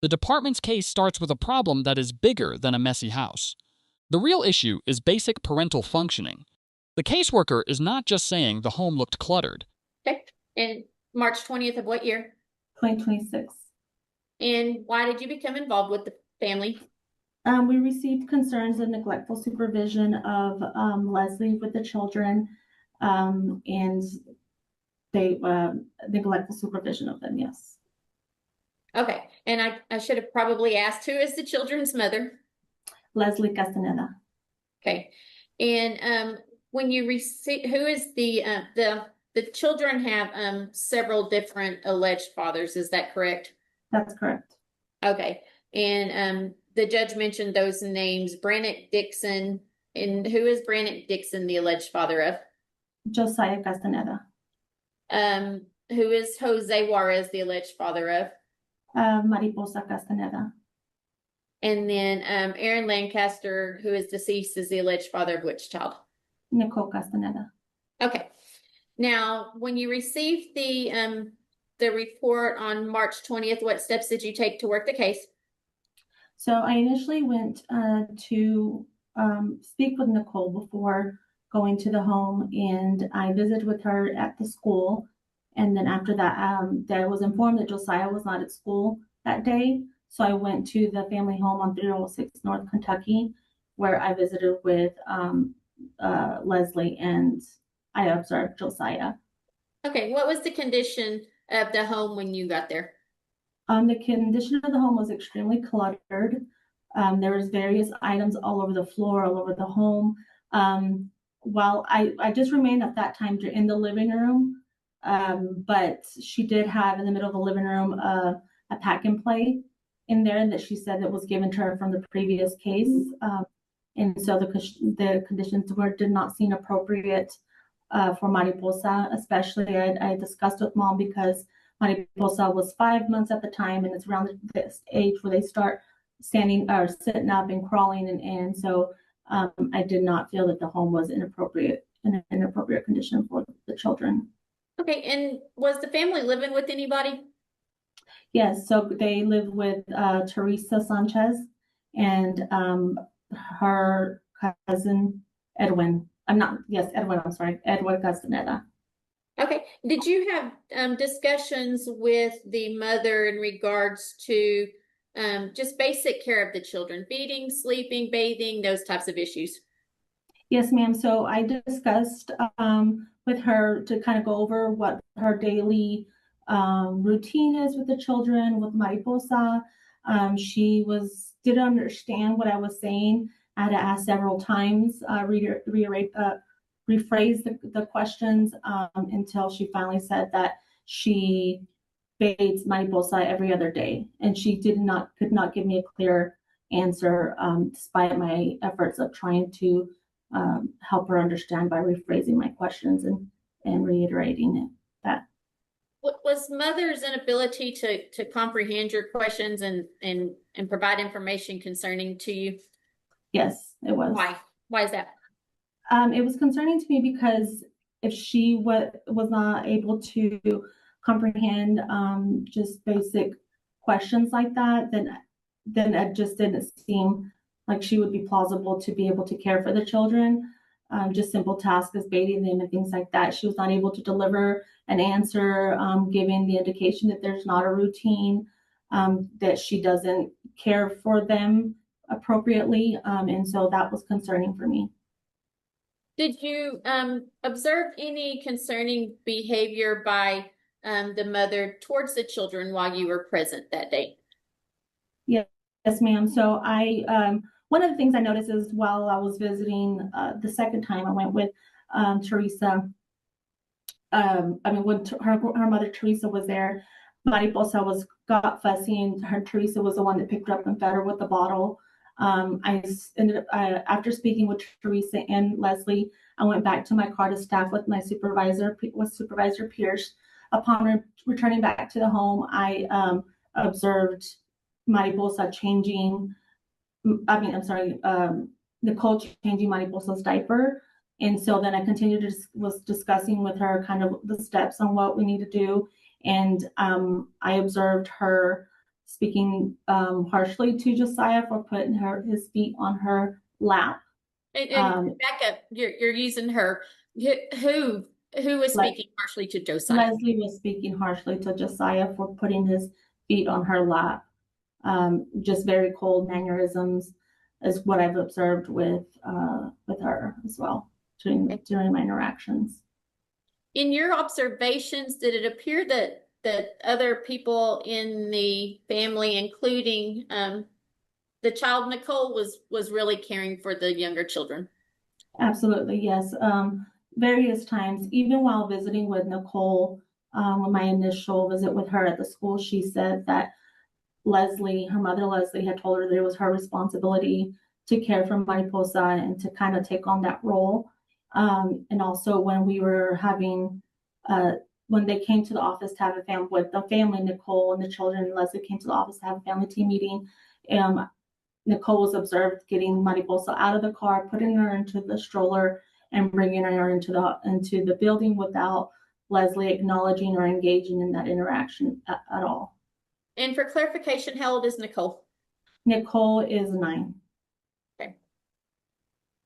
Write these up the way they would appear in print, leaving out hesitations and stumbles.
The department's case starts with a problem that is bigger than a messy house. The real issue is basic parental functioning. The caseworker is not just saying the home looked cluttered. Okay. And March 20th of what year? 2026. And why did you become involved with the family? We received concerns of neglectful supervision of Leslie with the children, and they neglectful supervision of them, yes. Okay. And I should have probably asked, who is the children's mother? Leslie Castaneda. Okay. And when you receive, who is the children have several different alleged fathers, is that correct? That's correct. Okay. And the judge mentioned those names, Brannick Dixon. And who is Brannick Dixon the alleged father of? Josiah Castaneda. Who is Jose Juarez the alleged father of? Mariposa Castaneda. And then Aaron Lancaster, who is deceased, is the alleged father of which child? Nicole Castaneda. Okay. Now, when you received the report on March 20th, what steps did you take to work the case? So I initially went to speak with Nicole before going to the home, and I visited with her at the school. And then after that, I was informed that Josiah was not at school that day. So I went to the family home on 306 North Kentucky, where I visited with Leslie, and I observed Josiah. Okay, what was the condition of the home when you got there? The condition of the home was extremely cluttered. There was various items all over the floor, all over the home. While I just remained at that time in the living room, but she did have in the middle of the living room a pack and play in there that she said that was given to her from the previous case. And so the conditions did not seem appropriate for Mariposa, especially I discussed with mom because Mariposa was 5 months at the time, and it's around this age where they start standing or sitting up and crawling, and so I did not feel that the home was in an inappropriate condition for the children. Okay, and was the family living with anybody? Yes, so they live with Teresa Sanchez and her cousin Edwin. Edwin, I'm sorry, Edwin Castaneda. Okay, did you have discussions with the mother in regards to just basic care of the children, feeding, sleeping, bathing, those types of issues? Yes, ma'am. So I discussed with her to kind of go over what her daily routine is with the children, with Mariposa. She didn't understand what I was saying. I had to ask several times, rephrase the questions until she finally said that she bathes Mariposa every other day, and she could not give me a clear answer despite my efforts of trying to help her understand by rephrasing my questions and reiterating that. What was mother's inability to comprehend your questions and provide information concerning to you? Yes, it was. Why is that? It was concerning to me because if she was not able to comprehend just basic questions like that, then it just didn't seem like she would be plausible to be able to care for the children. Just simple tasks as bathing them and things like that. She was not able to deliver an answer, giving the indication that there's not a routine, that she doesn't care for them appropriately. And so that was concerning for me. Did you observe any concerning behavior by the mother towards the children while you were present that day? Yes, ma'am. So one of the things I noticed is while I was visiting the second time I went with Teresa, when her mother Teresa was there, Mariposa got fussy, and Teresa was the one that picked her up and fed her with the bottle. I ended up after speaking with Teresa and Leslie, I went back to my car to staff with my Supervisor Pierce. Upon returning back to the home, I observed Mariposa Nicole changing Mariposa's diaper. And so then I was discussing with her kind of the steps on what we need to do. And I observed her speaking harshly to Josiah for putting his feet on her lap. And back up, you're using her. Who was speaking harshly to Josiah? Leslie was speaking harshly to Josiah for putting his feet on her lap. Just very cold mannerisms is what I've observed with her as well during my interactions. In your observations, did it appear that other people in the family, including the child Nicole, was really caring for the younger children? Absolutely, yes. Various times, even while visiting with Nicole, on my initial visit with her at the school, she said that Leslie, her mother Leslie, had told her that it was her responsibility to care for Mariposa and to kind of take on that role. And also when we were having, when they came to the office to have a family, with the family, Nicole and the children, and Leslie came to the office to have a family team meeting. Nicole was observed getting Mariposa out of the car, putting her into the stroller, and bringing her into the building without Leslie acknowledging or engaging in that interaction at all. And for clarification, how old is Nicole? Nicole is 9. Okay.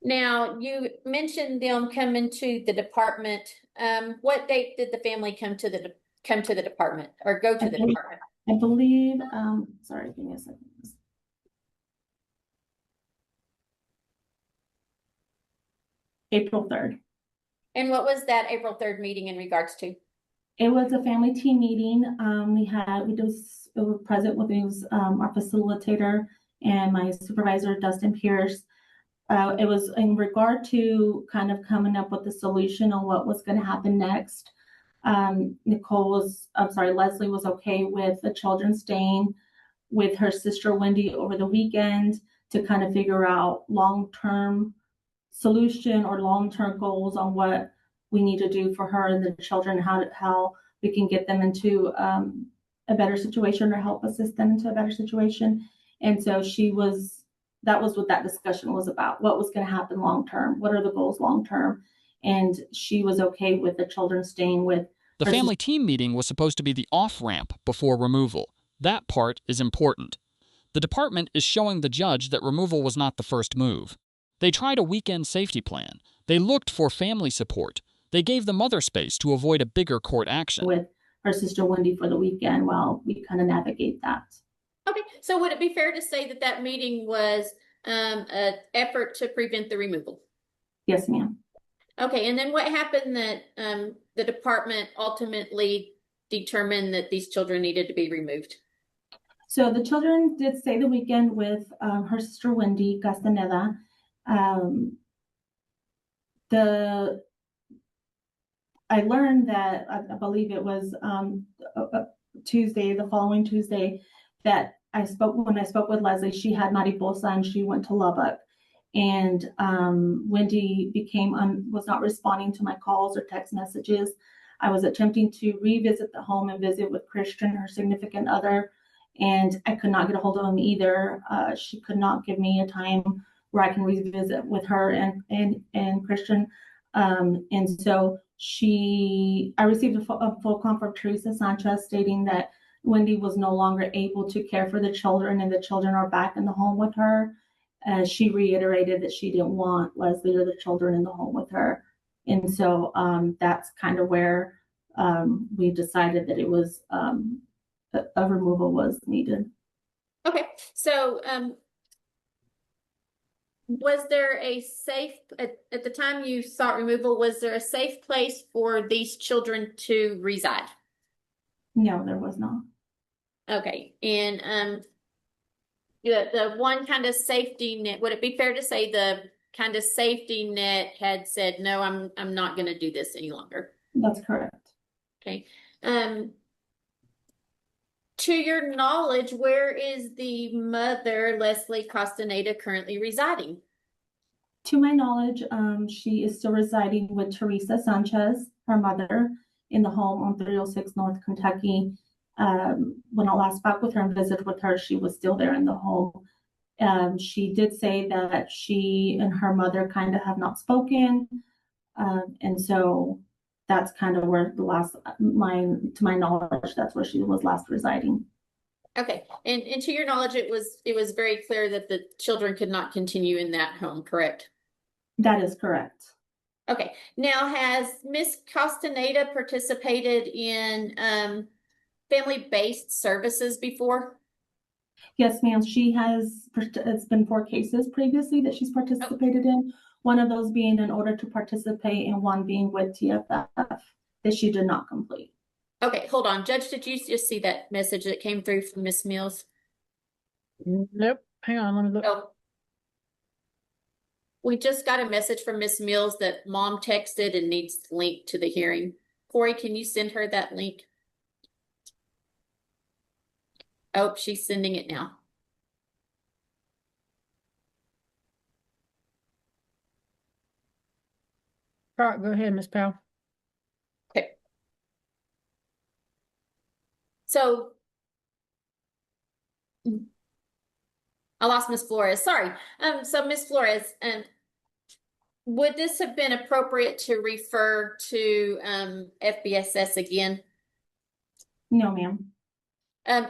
Now, you mentioned them coming to the department. What date did the family come to the department or go to the department? I believe, sorry, give me a second. April 3rd. And what was that April 3rd meeting in regards to? It was a family team meeting. We were present with our facilitator and my supervisor, Dustin Pierce. It was in regard to kind of coming up with a solution on what was going to happen next. Leslie was okay with the children staying with her sister Wendy over the weekend to kind of figure out long-term solution or long-term goals on what we need to do for her and the children, how we can get them into a better situation or help assist them into a better situation. And so that was what that discussion was about. What was going to happen long-term? What are the goals long-term? And she was okay with the children staying with the family team meeting was supposed to be the off-ramp before removal. That part is important. The department is showing the judge that removal was not the first move. They tried a weekend safety plan. They looked for family support. They gave the mother space to avoid a bigger court action. With her sister Wendy for the weekend while we kind of navigate that. Okay, so would it be fair to say that meeting was an effort to prevent the removal? Yes, ma'am. Okay, and then what happened that the department ultimately determined that these children needed to be removed? So the children did stay the weekend with her sister Wendy Castaneda. I learned that I believe it was Tuesday, the following Tuesday, that when I spoke with Leslie, she had Mariposa and she went to Lubbock. And Wendy was not responding to my calls or text messages. I was attempting to revisit the home and visit with Christian, her significant other, and I could not get a hold of him either. She could not give me a time where I can revisit with her and Christian. And so I received a full call from Teresa Sanchez stating that Wendy was no longer able to care for the children and the children are back in the home with her. She reiterated that she didn't want Leslie or the children in the home with her. And so that's kind of where we decided that it was a removal was needed. Okay, so was there a safe, at the time you sought removal, was there a safe place for these children to reside? No, there was not. Okay, and the one kind of safety net, would it be fair to say the kind of safety net had said, no, I'm not going to do this any longer? That's correct. Okay. To your knowledge, where is the mother, Leslie Castaneda, currently residing? To my knowledge, she is still residing with Teresa Sanchez, her mother, in the home on 306 North Kentucky. When I last spoke with her and visited with her, she was still there in the home. She did say that she and her mother kind of have not spoken. And so that's kind of where to my knowledge, that's where she was last residing. Okay, and to your knowledge, it was very clear that the children could not continue in that home, correct? That is correct. Okay, now has Miss Castaneda participated in family-based services before? Yes, ma'am. She has, it's been 4 cases previously that she's participated in. One of those being in order to participate and one being with TFF that she did not complete. Okay, hold on. Judge, did you just see that message that came through from Miss Mills? Nope. Hang on, let me look. Oh. We just got a message from Miss Mills that mom texted and needs the link to the hearing. Corey, can you send her that link? Oh, she's sending it now. All right, go ahead, Miss Powell. Okay. So I lost Miss Flores. Sorry. So Miss Flores, would this have been appropriate to refer to FBSS again? No, ma'am.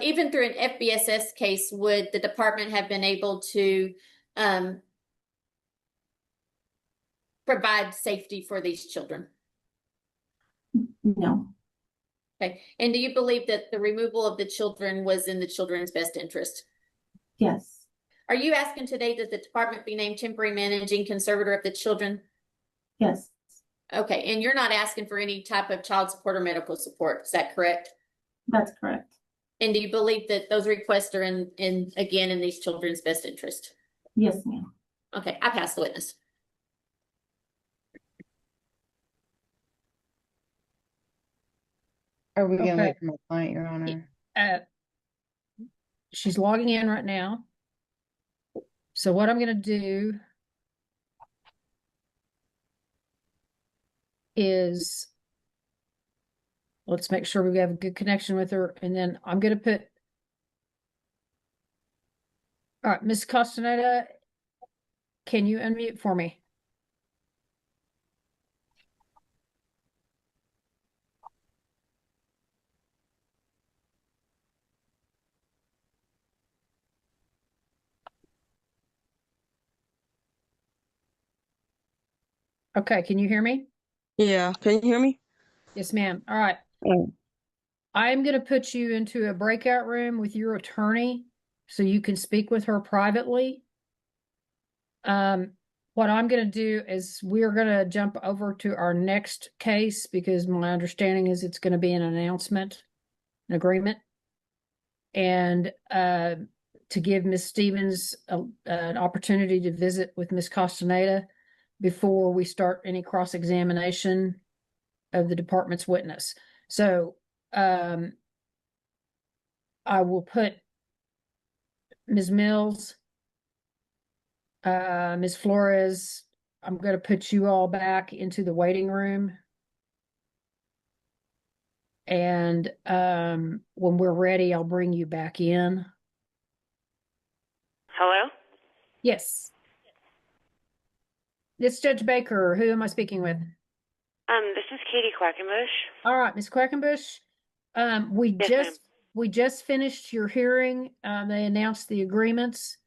Even through an FBSS case, would the department have been able to provide safety for these children? No. Okay. And do you believe that the removal of the children was in the children's best interest? Yes. Are you asking today that the department be named temporary managing conservator of the children? Yes. Okay. And you're not asking for any type of child support or medical support. Is that correct? That's correct. And do you believe that those requests are again in these children's best interest? Yes, ma'am. Okay. I pass the witness. Are we gonna Okay. wait for my client, Your Honor? She's logging in right now. So what I'm going to do is, let's make sure we have a good connection with her. And then I'm going to put, all right, Miss Castaneda, can you unmute for me? Okay, can you hear me? Yeah, can you hear me? Yes, ma'am. All right. Oh. I'm going to put you into a breakout room with your attorney so you can speak with her privately. What I'm going to do is we're going to jump over to our next case because my understanding is it's going to be an announcement, an agreement. And to give Ms. Stevens an opportunity to visit with Ms. Castaneda before we start any cross-examination of the department's witness. So I will put Ms. Mills, Ms. Flores, I'm going to put you all back into the waiting room. And when we're ready, I'll bring you back in. Hello? Yes. It's Judge Baker. Who am I speaking with? This is Katie Quackenbush. All right, Ms. Quackenbush. Yes, We just finished your hearing. They announced the agreements.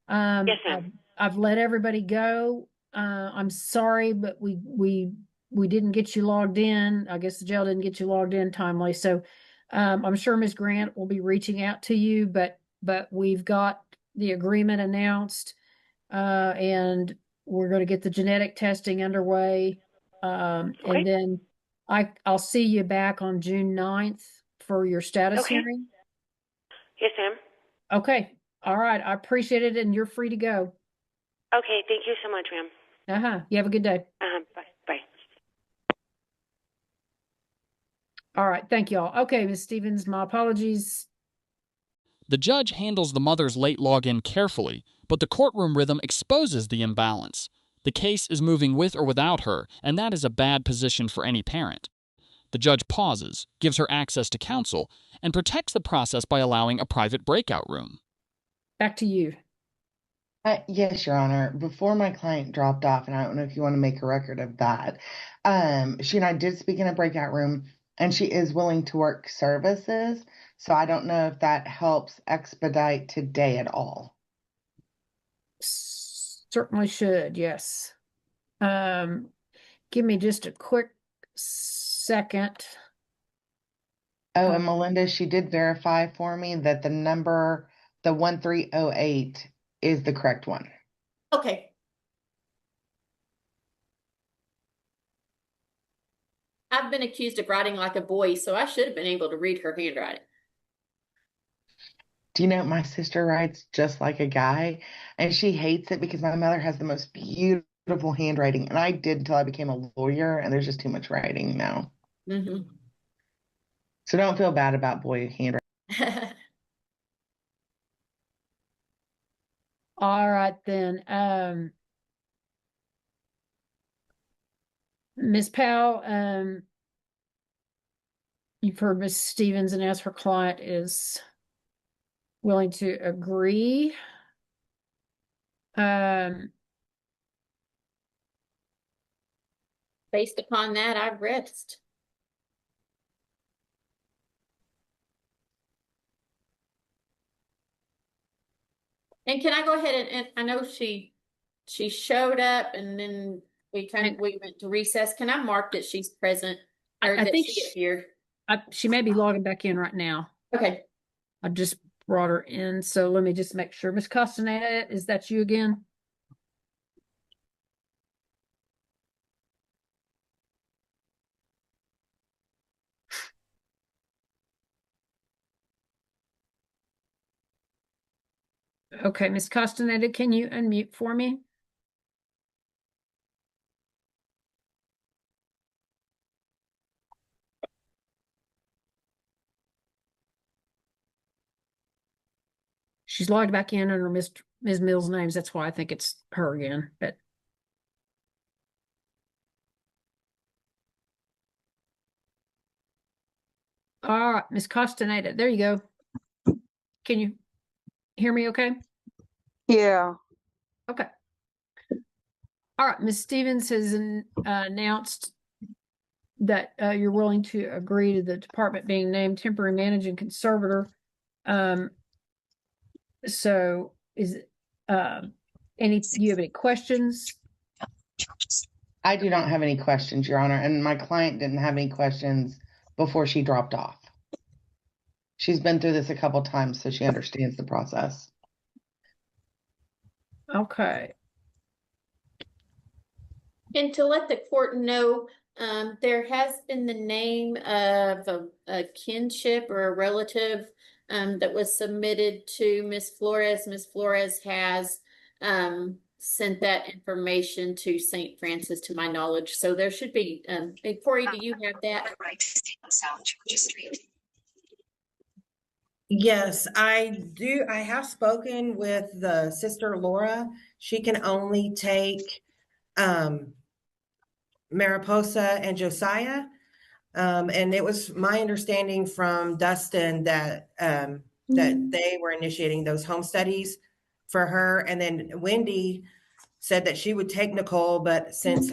Yes, ma'am. I've let everybody go. I'm sorry, but we didn't get you logged in. I guess the jail didn't get you logged in timely. So I'm sure Ms. Grant will be reaching out to you, but we've got the agreement announced, and we're going to get the genetic testing underway. Okay. And then I'll see you back on June 9th for your status Okay. hearing. Yes, ma'am. Okay. All right. I appreciate it, and you're free to go. Okay, thank you so much, ma'am. You have a good day. Bye. Bye. All right. Thank you all. Okay, Ms. Stevens, my apologies. The judge handles the mother's late login carefully, but the courtroom rhythm exposes the imbalance. The case is moving with or without her, and that is a bad position for any parent. The judge pauses, gives her access to counsel, and protects the process by allowing a private breakout room. Back to you. Yes, Your Honor. Before my client dropped off, and I don't know if you want to make a record of that, she and I did speak in a breakout room. and she is willing to work services. So I don't know if that helps expedite today at all. Certainly should, yes. Give me just a quick second. Oh, and Melinda, she did verify for me that the number, the 1308, is the correct one. Okay. I've been accused of writing like a boy, so I should have been able to read her handwriting. Do you know, my sister writes just like a guy, and she hates it because my mother has the most beautiful handwriting, and I did until I became a lawyer, and there's just too much writing now. Mm-hmm. So don't feel bad about boy handwriting. All right, then. Ms. Powell, you've heard Ms. Stevens, and as her client is willing to agree. Based upon that, I rest. And can I go ahead and I know she showed up and then we went to recess. Can I mark that she's present or I that think she is here? she may be logging back in right now. Okay. I just brought her in, so let me just make sure. Ms. Castaneda, is that you again? Okay, Ms. Castaneda, can you unmute for me? She's logged back in under Ms. Mills' names. That's why I think it's her again. But all right, Ms. Castaneda, there you go. Can you hear me okay? Yeah. Okay. All right, Ms. Stevens has announced that you're willing to agree to the department being named temporary managing conservator. So is do you have any questions? I do not have any questions, Your Honor, and my client didn't have any questions before she dropped off. She's been through this a couple times, so she understands the process. Okay. And to let the court know, there has been the name of a kinship or a relative that was submitted to Ms. Flores. Ms. Flores has sent that information to St. Francis, to my knowledge. So there should be, Corey, do you have that? Yes, I do. I have spoken with the sister Laura. She can only take Mariposa and Josiah. And it was my understanding from Dustin that that they were initiating those home studies for her. And then Wendy said that she would take Nicole, but since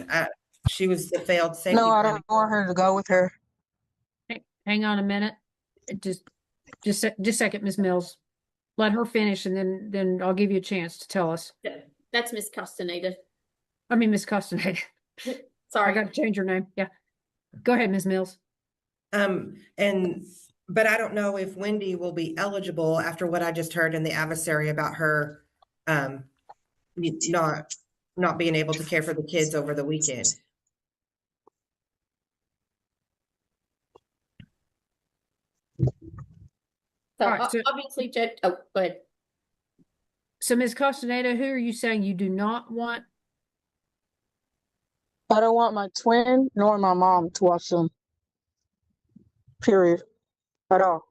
she was the failed safety. No, I don't want her to go with her. Hang on a minute. Just a second, Ms. Mills. Let her finish, and then I'll give you a chance to tell us. That's Ms. Castaneda. I mean, Ms. Castaneda. Sorry. I got to change your name. Yeah. Go ahead, Ms. Mills. But I don't know if Wendy will be eligible after what I just heard in the adversary about her not being able to care for the kids over the weekend. So, right, so obviously, Judge, oh, go ahead. So, Ms. Castaneda, who are you saying you do not want? I don't want my twin nor my mom to watch them. Period. At all.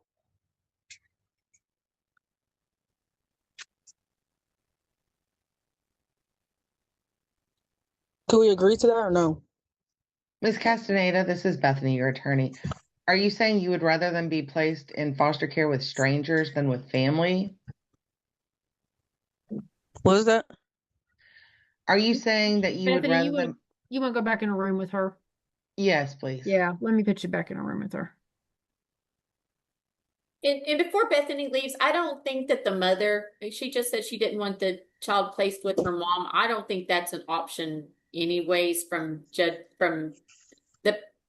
Can we agree to that or no? Ms. Castaneda, this is Bethany, your attorney. Are you saying you would rather them be placed in foster care with strangers than with family? What is that? Are you saying that you Bethany, would rather them? You want to go back in a room with her? Yes, please. Yeah, let me put you back in a room with her. And before Bethany leaves, I don't think that the mother, she just said she didn't want the child placed with her mom. I don't think that's an option anyways from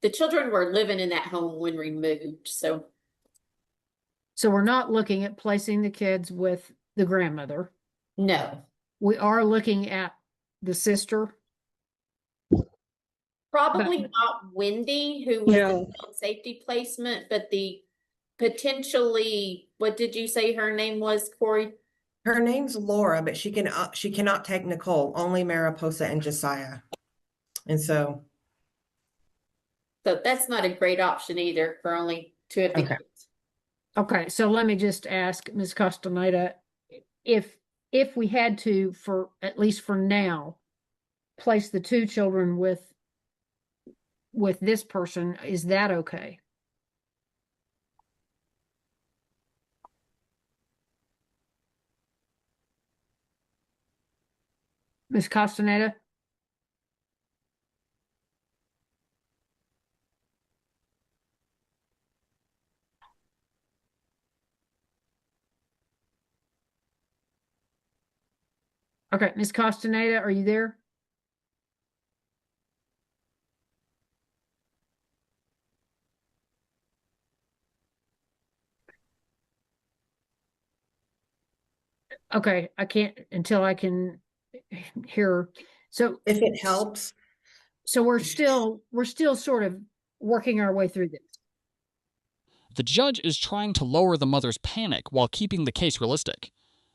the children were living in that home when removed. So we're not looking at placing the kids with the grandmother. no. We are looking at the sister. Probably not Wendy, who was Yeah. the child safety placement, but the potentially, what did you say her name was, Corey? Her name's Laura, but she cannot take Nicole, only Mariposa and Josiah. And so that's not a great option either for only two of the Okay. kids. Okay, so let me just ask Ms. Castaneda, if we had to, for at least for now, place the two children with this person, is that okay? Ms. Castaneda? Okay, Ms. Castaneda, are you there? Okay, I can't until I can hear her. So if it helps, so we're still sort of working our way through this. The judge is trying to lower the mother's panic while keeping the case realistic.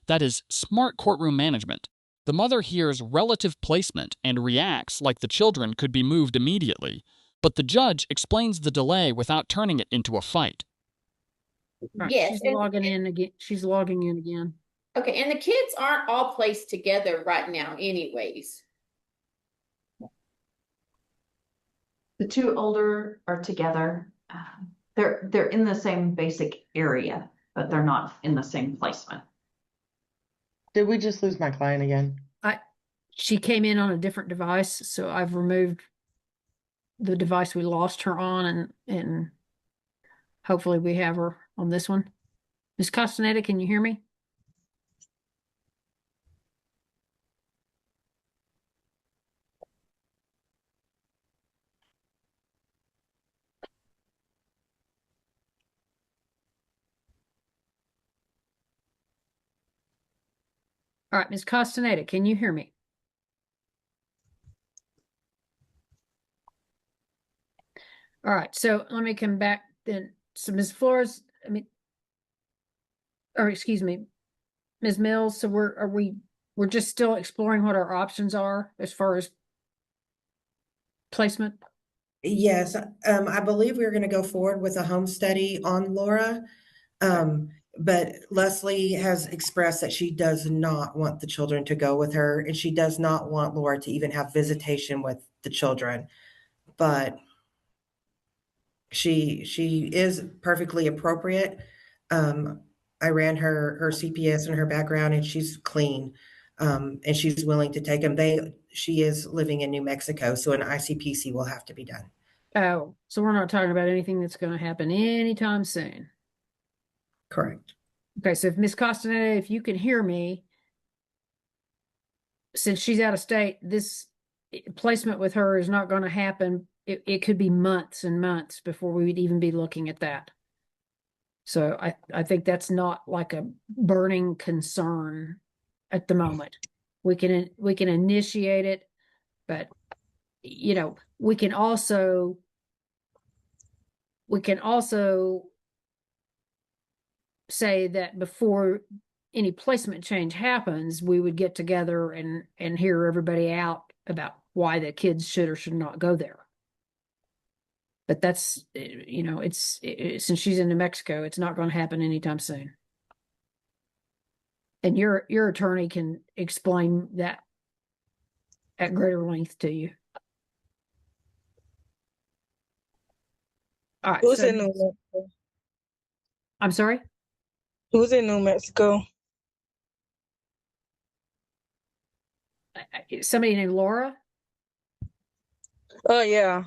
That is smart courtroom management. The mother hears relative placement and reacts like the children could be moved immediately, but the judge explains the delay without turning it into a fight. Right, Yes, she's and- logging in again. She's logging in again. Okay, and the kids aren't all placed together right now anyways. The two older are together. They're in the same basic area, but they're not in the same placement. Did we just lose my client again? She came in on a different device, so I've removed the device we lost her on, and hopefully we have her on this one. Ms. Castaneda, can you hear me? All right, Ms. Castaneda, can you hear me? All right, so let me come back then. So Ms. Flores, or excuse me, Ms. Mills, so we're just still exploring what our options are as far as placement? yes, I believe we were going to go forward with a home study on Laura. But Leslie has expressed that she does not want the children to go with her, and she does not want Laura to even have visitation with the children. But she is perfectly appropriate. I ran her CPS and her background, and she's clean. And she's willing to take them. She is living in New Mexico, so an ICPC will have to be done. Oh, so we're not talking about anything that's going to happen anytime soon. Correct. Okay, so if Ms. Castaneda, if you can hear me, since she's out of state, this placement with her is not going to happen. It could be months and months before we would even be looking at that. So I think that's not like a burning concern at the moment. We can initiate it, but you know, we can also say that before any placement change happens, we would get together and hear everybody out about why the kids should or should not go there. But that's, you know, since she's in New Mexico, it's not going to happen anytime soon. And your attorney can explain that at greater length to you. All right. Who's in New Mexico? I'm sorry? Who's in New Mexico? Somebody named Laura? Oh, yeah.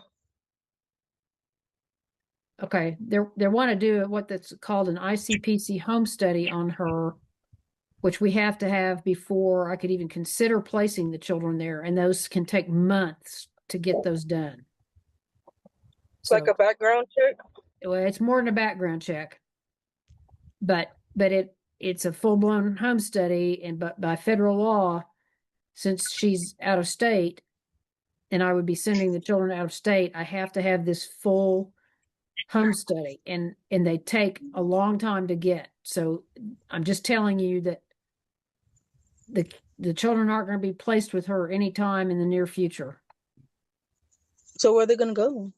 Okay, they want to do what that's called an ICPC home study on her, which we have to have before I could even consider placing the children there, and those can take months to get those done. It's like a background check. Well, it's more than a background check, but it's a full blown home study, and but by federal law, since she's out of state, and I would be sending the children out of state, I have to have this full home study, and they take a long time to get. So I'm just telling you that the children aren't going to be placed with her anytime in the near future. So where are they going to go?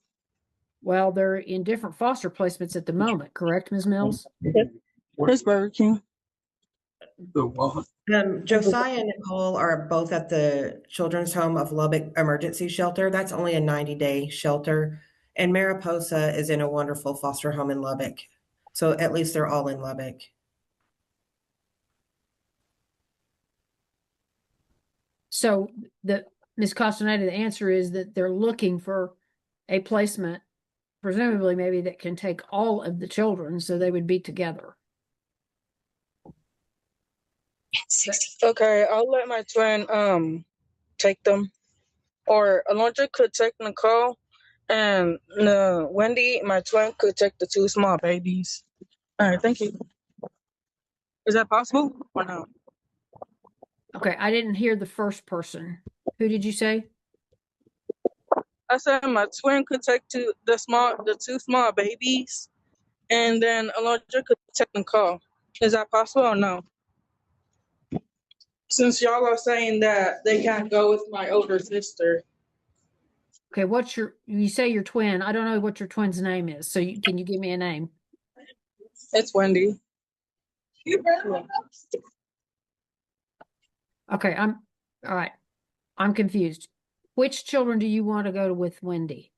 Well, they're in different foster placements at the moment, correct, Ms. Mills? Where's Burger King? Josiah and Nicole are both at the Children's Home of Lubbock Emergency Shelter. That's only a 90-day shelter. And Mariposa is in a wonderful foster home in Lubbock. So at least they're all in Lubbock. So Ms. Castaneda, the answer is that they're looking for a placement, presumably maybe that can take all of the children, so they would be together. Okay, I'll let my twin take them. Or Alondra could take Nicole, and Wendy, my twin, could take the 2 small babies. All right, thank you. Is that possible or no? Okay, I didn't hear the first person. Who did you say? I said my twin could take the 2 small babies, and then Alondra could take Nicole. Is that possible or no? Since y'all are saying that they can't go with my older sister. Okay, you say your twin. I don't know what your twin's name is. So can you give me a name? It's Wendy. Okay, all right. I'm confused. Which children do you want to go with Wendy?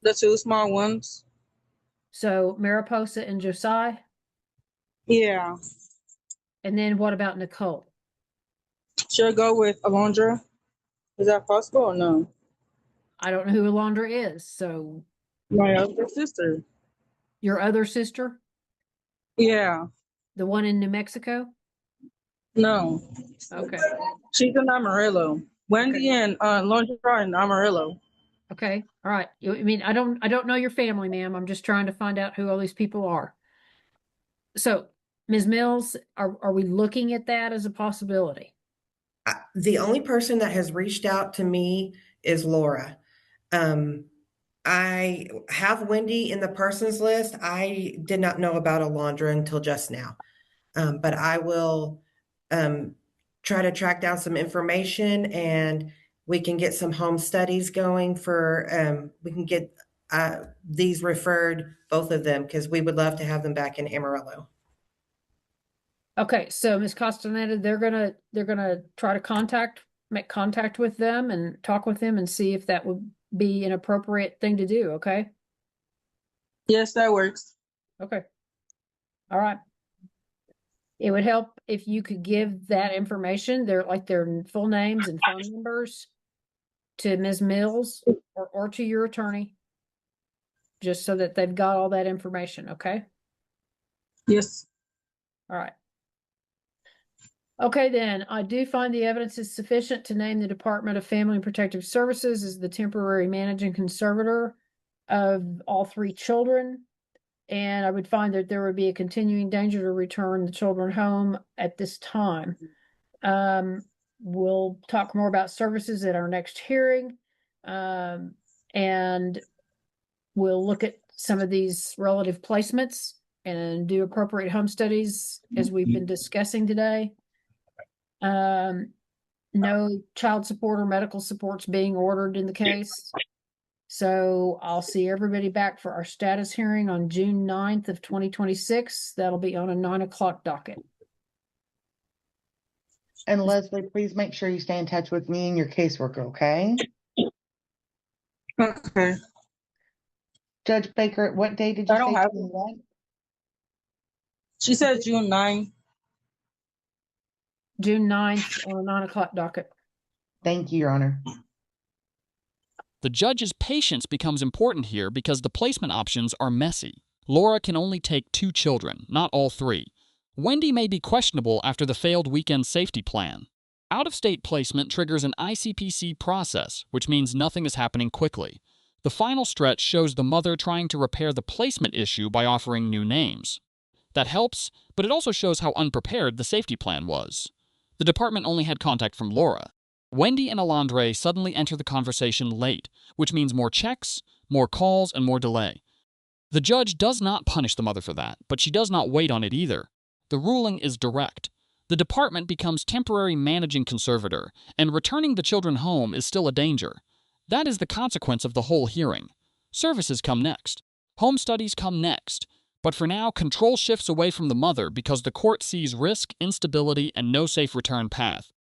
The 2 small ones. So Mariposa and Josiah? Yeah. And then what about Nicole? Should I go with Alondra? Is that possible or no? I don't know who Alondra is, so. My other sister. Your other sister? Yeah. The one in New Mexico? No. Okay. She's in Amarillo. Wendy and Alondra are in Amarillo. Okay. All right. I mean, I don't know your family, ma'am. I'm just trying to find out who all these people are. So, Ms. Mills, are we looking at that as a possibility? The only person that has reached out to me is Laura. I have Wendy in the persons list. I did not know about Alondra until just now. But I will try to track down some information, and we can get some home studies going for, we can get these referred, both of them, because we would love to have them back in Amarillo. Okay, so Ms. Castaneda, they're gonna try to make contact with them and talk with them and see if that would be an appropriate thing to do, okay? Yes, that works. Okay. All right. It would help if you could give that information, their full names and phone numbers, to Ms. Mills or to your attorney, just so that they've got all that information, okay? Yes. All right. Okay, then, I do find the evidence is sufficient to name the Department of Family and Protective Services as the temporary managing conservator of all 3 children. And I would find that there would be a continuing danger to return the children home at this time. We'll talk more about services at our next hearing. And we'll look at some of these relative placements and do appropriate home studies as we've been discussing today. No child support or medical supports being ordered in the case. So I'll see everybody back for our status hearing on June 9th of 2026. That'll be on a 9:00 docket. And Leslie, please make sure you stay in touch with me and your caseworker, okay? Okay. Judge Baker, what day did you say? Have it. She said June 9th. June 9th on a 9:00 docket. Thank you, Your Honor. The judge's patience becomes important here because the placement options are messy. Laura can only take 2 children, not all 3. Wendy may be questionable after the failed weekend safety plan. Out-of-state placement triggers an ICPC process, which means nothing is happening quickly. The final stretch shows the mother trying to repair the placement issue by offering new names. That helps, but it also shows how unprepared the safety plan was. The department only had contact from Laura. Wendy and Alondre suddenly enter the conversation late, which means more checks, more calls, and more delay. The judge does not punish the mother for that, but she does not wait on it either. The ruling is direct. The department becomes temporary managing conservator, and returning the children home is still a danger. That is the consequence of the whole hearing. Services come next. Home studies come next. But for now, control shifts away from the mother because the court sees risk, instability, and no safe return path.